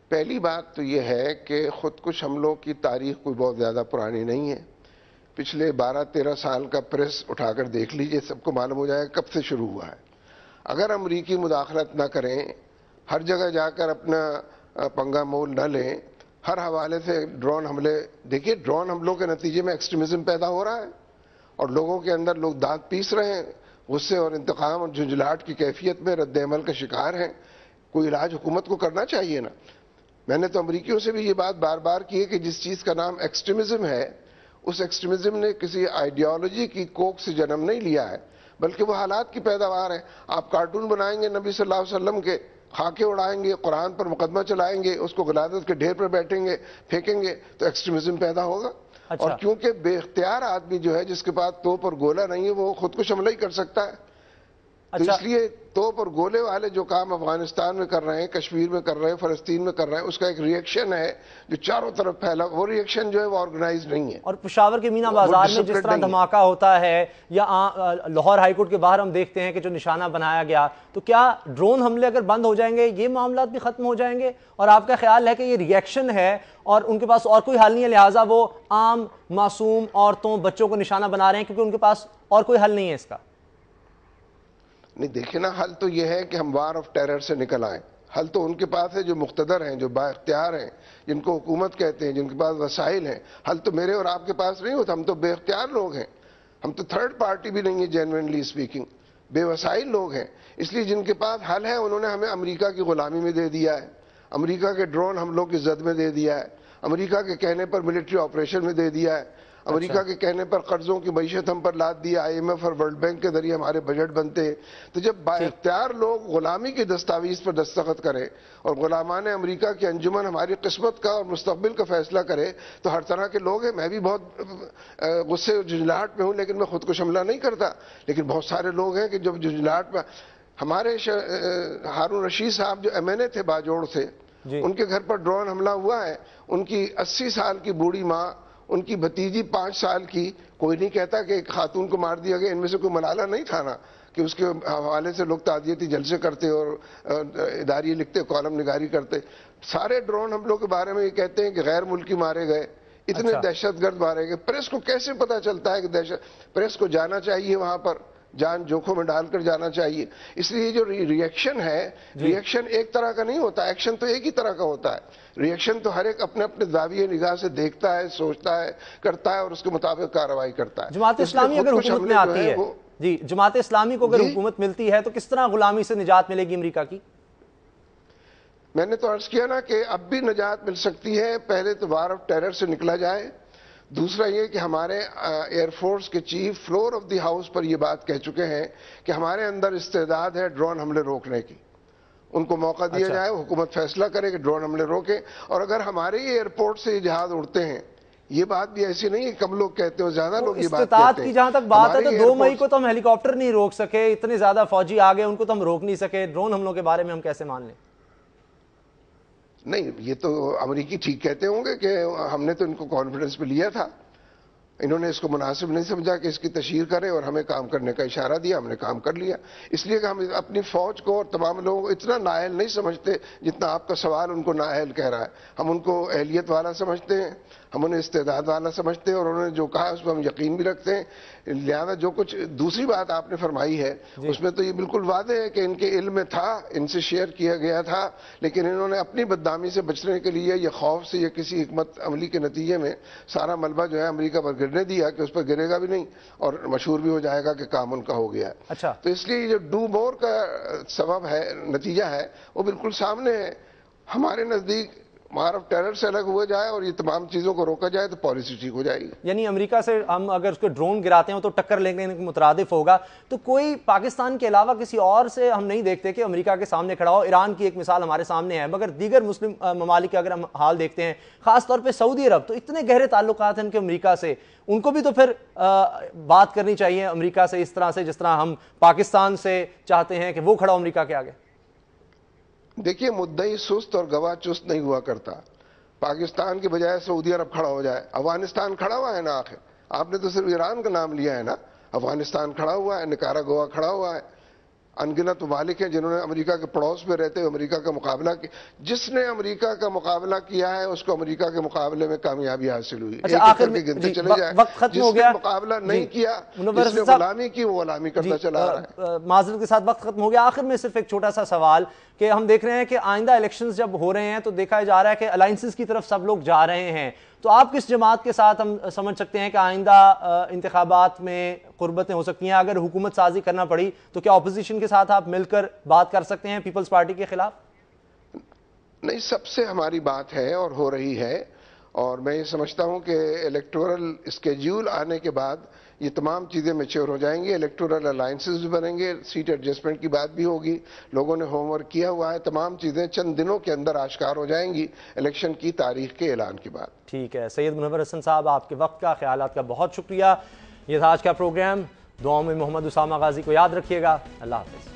پہلی بات تو یہ ہے کہ خود کش حملوں کی تاریخ کوئی بہت زیادہ پرانی نہیں ہے۔ پچھلے 12-13 سال کا پریس اٹھا کر دیکھ لیجئے، سب کو معلوم ہو جائے کب سے شروع ہوا ہے۔ اگر امریکی مداخلت نہ کریں، ہر جگہ جا کر اپنا پنگا مول نہ لیں، ہر حوالے سے ڈرون حملے، دیکھیے ڈرون حملوں کے نتیجے میں ایکسٹریمزم پیدا ہو رہا ہے اور لوگوں کے اندر لوگ دانت پیس رہے ہیں، غصے اور انتقام اور جھنجھلاہٹ کی کیفیت میں رد عمل کا شکار ہیں۔ کوئی علاج حکومت کو کرنا چاہیے نا۔ میں نے تو امریکیوں سے بھی یہ بات بار بار کی ہے کہ جس چیز کا نام ایکسٹریمزم ہے، اس ایکسٹریمزم نے کسی آئیڈیالوجی کی کوکھ سے جنم نہیں لیا ہے، بلکہ وہ حالات کی پیداوار ہے۔ آپ کارٹون بنائیں گے نبی صلی اللہ علیہ وسلم کے، خاکے اڑائیں گے، قرآن پر مقدمہ چلائیں گے، اس کو غلاظت کے ڈھیر پر بیٹھیں گے، پھینکیں گے، تو ایکسٹریمزم پیدا ہوگا۔ اور کیونکہ بے اختیار آدمی جو ہے، جس کے پاس توپ اور گولہ نہیں ہے، وہ خود کش حملہ ہی کر سکتا ہے۔ تو اس لیے توپ اور گولے والے جو کام افغانستان میں کر رہے ہیں، کشمیر میں کر رہے ہیں، فلسطین میں کر رہے ہیں، اس کا ایک ریئیکشن ہے جو چاروں طرف پھیلا۔ وہ ریئیکشن جو ہے وہ آرگنائز نہیں ہے۔ اور پشاور کے مینا بازار میں جس طرح دھماکہ ہوتا ہے، یا لاہور ہائی کورٹ کے باہر ہم دیکھتے ہیں کہ جو نشانہ بنایا گیا، تو کیا ڈرون حملے اگر بند ہو جائیں گے یہ معاملات بھی ختم ہو جائیں گے؟ اور آپ کا خیال ہے کہ یہ ریئیکشن ہے اور ان کے پاس اور کوئی حل نہیں ہے، لہٰذا وہ عام معصوم عورتوں بچوں کو نشانہ بنا رہے ہیں کیونکہ ان کے پاس اور کوئی حل نہیں ہے اس کا؟ نہیں دیکھیں نا، حل تو یہ ہے کہ ہم وار آف ٹیرر سے نکل آئیں۔ حل تو ان کے پاس ہے جو مقتدر ہیں، جو با اختیار ہیں، جن کو حکومت کہتے ہیں، جن کے پاس وسائل ہیں۔ حل تو میرے اور آپ کے پاس نہیں ہوتا، ہم تو بے اختیار لوگ ہیں، ہم تو تھرڈ پارٹی بھی نہیں ہے جینوینلی اسپیکنگ، بے وسائل لوگ ہیں۔ اس لیے جن کے پاس حل ہے انہوں نے ہمیں امریکہ کی غلامی میں دے دیا ہے، امریکہ کے ڈرون حملوں کی زد میں دے دیا ہے، امریکہ کے کہنے پر ملٹری آپریشن میں دے دیا ہے، امریکہ کے کہنے پر قرضوں کی معیشت ہم پر لاد دی، آئی ایم ایف اور ورلڈ بینک کے ذریعے ہمارے بجٹ بنتے ہیں۔ تو جب با اختیار لوگ غلامی کی دستاویز پر دستخط کریں اور غلامان امریکہ کی انجمن ہماری قسمت کا اور مستقبل کا فیصلہ کرے، تو ہر طرح کے لوگ ہیں۔ میں بھی بہت غصے اور جھنجھلاہٹ میں ہوں، لیکن میں خود کو حملہ نہیں کرتا، لیکن بہت سارے لوگ ہیں کہ جب جھنجھلاہٹ میں ہمارے ہارون رشید صاحب جو MNA تھے باجوڑ سے، ان کے گھر پر ڈرون حملہ ہوا ہے. ان کی 80 سال کی بوڑھی ماں، ان کی بھتیجی 5 سال کی. کوئی نہیں کہتا کہ ایک خاتون کو مار دیا گیا. ان میں سے کوئی ملالہ نہیں تھا نا کہ اس کے حوالے سے لوگ تعزیتی جلسے کرتے اور اداریے لکھتے، کالم نگاری کرتے. سارے ڈرون حملوں کے بارے میں یہ کہتے ہیں کہ غیر ملکی مارے گئے، اتنے دہشت گرد مارے گئے. پریس کو کیسے پتا چلتا ہے کہ پریس کو جانا چاہیے وہاں پر، جان جوکھوں میں ڈال کر جانا چاہیے. اس لیے جو ریئیکشن ہے، ریئیکشن ایک طرح کا نہیں ہوتا، ایکشن تو ایک ہی طرح کا ہوتا ہے. ریئیکشن تو ہر ایک اپنے اپنے زاویے نگاہ سے دیکھتا ہے، سوچتا ہے، کرتا ہے اور اس کے مطابق کارروائی کرتا ہے. جماعت اسلامی اگر حکومت میں آتی ہے، جی جماعت اسلامی کو اگر حکومت ملتی ہے تو کس طرح غلامی سے نجات ملے گی امریکہ کی؟ میں نے تو عرض کیا نا کہ اب بھی نجات مل سکتی ہے. پہلے تو وار آف ٹیرر سے نکلا جائے. دوسرا یہ کہ ہمارے ایئر فورس کے chief floor of the house پر یہ بات کہہ چکے ہیں کہ ہمارے اندر استعداد ہے ڈرون حملے روکنے کی. ان کو موقع دیا جائے، حکومت فیصلہ کرے کہ ڈرون حملے روکیں. اور اگر ہمارے ہی ایئرپورٹ سے یہ جہاز اڑتے ہیں، یہ بات بھی ایسی نہیں ہے کم لوگ کہتے ہیں، زیادہ لوگ یہ بات کہتے ہیں. استطاعت کی جہاں تک بات ہے تو 2 مئی کو تو ہم ہیلی کاپٹر نہیں روک سکے، اتنے زیادہ فوجی آگے ان کو تو ہم روک نہیں سکے. ڈرون حملوں کے بارے میں ہم کیسے مان لیں؟ نہیں، یہ تو امریکی ٹھیک کہتے ہوں گے کہ ہم نے تو ان کو کانفیڈنس پہ لیا تھا. انہوں نے اس کو مناسب نہیں سمجھا کہ اس کی تشہیر کریں اور ہمیں کام کرنے کا اشارہ دیا، ہم نے کام کر لیا. اس لیے کہ ہم اپنی فوج کو اور تمام لوگوں کو اتنا نااہل نہیں سمجھتے جتنا آپ کا سوال ان کو نااہل کہہ رہا ہے. ہم ان کو اہلیت والا سمجھتے ہیں، ہم انہیں استعداد والا سمجھتے ہیں اور انہوں نے جو کہا اس پر ہم یقین بھی رکھتے ہیں. لہذا جو کچھ دوسری بات آپ نے فرمائی ہے اس میں تو یہ بالکل واضح ہے کہ ان کے علم میں تھا، ان سے شیئر کیا گیا تھا، لیکن انہوں نے اپنی بدنامی سے بچنے کے لیے یا خوف سے یا کسی حکمت عملی کے نتیجے میں سارا ملبہ جو ہے امریکہ پر گرنے دیا کہ اس پر گرے گا بھی نہیں اور مشہور بھی ہو جائے گا کہ کام ان کا ہو گیا ہے. تو اس لیے جو ڈو مور کا سبب ہے، نتیجہ ہے، وہ بالکل سامنے ہے. ہمارے نزدیک وار آف ٹیرر سے الگ ہوا جائے اور یہ تمام چیزوں کو روکا جائے تو پالیسی ٹھیک ہو جائے گی. یعنی امریکہ سے ہم اگر اس کو ڈرون گراتے ہیں تو ٹکر لینے کے مترادف ہوگا. تو کوئی پاکستان کے علاوہ کسی اور سے ہم نہیں دیکھتے کہ امریکہ کے سامنے کھڑا ہو. ایران کی ایک مثال ہمارے سامنے ہے، مگر دیگر مسلم ممالک کے اگر ہم حال دیکھتے ہیں، خاص طور پہ سعودی عرب، تو اتنے گہرے تعلقات ہیں ان کے امریکہ سے، ان کو بھی تو پھر بات کرنی چاہیے امریکہ سے اس طرح سے جس طرح ہم پاکستان سے چاہتے ہیں کہ وہ کھڑا ہو امریکہ کے آگے. دیکھیے، مدعی سست اور گواہ چست نہیں ہوا کرتا. پاکستان کی بجائے سعودی عرب کھڑا ہو جائے. افغانستان کھڑا ہوا ہے نا، آخر آپ نے تو صرف ایران کا نام لیا ہے نا. افغانستان کھڑا ہوا ہے، نکاراگوا کھڑا ہوا ہے. انگنت ممالک ہیں جنہوں نے امریکہ کے پڑوس میں رہتے ہوئے امریکہ کا مقابلہ کیا. جس نے امریکہ کا مقابلہ کیا ہے اس کو امریکہ کے مقابلے میں کامیابی حاصل ہوئی. آخر میں وقت ختم ہو گیا. جس نے مقابلہ نہیں کیا، جس نے غلامی کی، وہ غلامی کرتا چلا رہا ہے. معذرت کے ساتھ وقت ختم ہو گیا. آخر میں صرف ایک چھوٹا سا سوال کہ ہم دیکھ رہے ہیں کہ آئندہ الیکشنز جب ہو رہے ہیں تو دیکھا جا رہا ہے کہ الائنسز کی طرف سب لوگ جا رہے ہیں. تو آپ کس جماعت کے ساتھ ہم سمجھ سکتے ہیں کہ آئندہ انتخابات میں قربتیں ہو سکتی ہیں؟ اگر حکومت سازی کرنا پڑی تو کیا اپوزیشن کے ساتھ آپ مل کر بات کر سکتے ہیں پیپلز پارٹی کے خلاف؟ نہیں، سب سے ہماری بات ہے اور ہو رہی ہے. اور میں یہ سمجھتا ہوں کہ الیکٹورل اسکیڈیول آنے کے بعد یہ تمام چیزیں میچور ہو جائیں گی. الیکٹورل الائنسز بھی بنیں گے، سیٹ ایڈجسٹمنٹ کی بات بھی ہوگی. لوگوں نے ہوم ورک کیا ہوا ہے. تمام چیزیں چند دنوں کے اندر آشکار ہو جائیں گی الیکشن کی تاریخ کے اعلان کے بعد. ٹھیک ہے سید منور حسن صاحب، آپ کے وقت کا، خیالات کا بہت شکریہ. یہ تھا آج کا پروگرام. دعاؤں میں محمد اسامہ غازی کو یاد رکھیے گا. اللہ حافظ.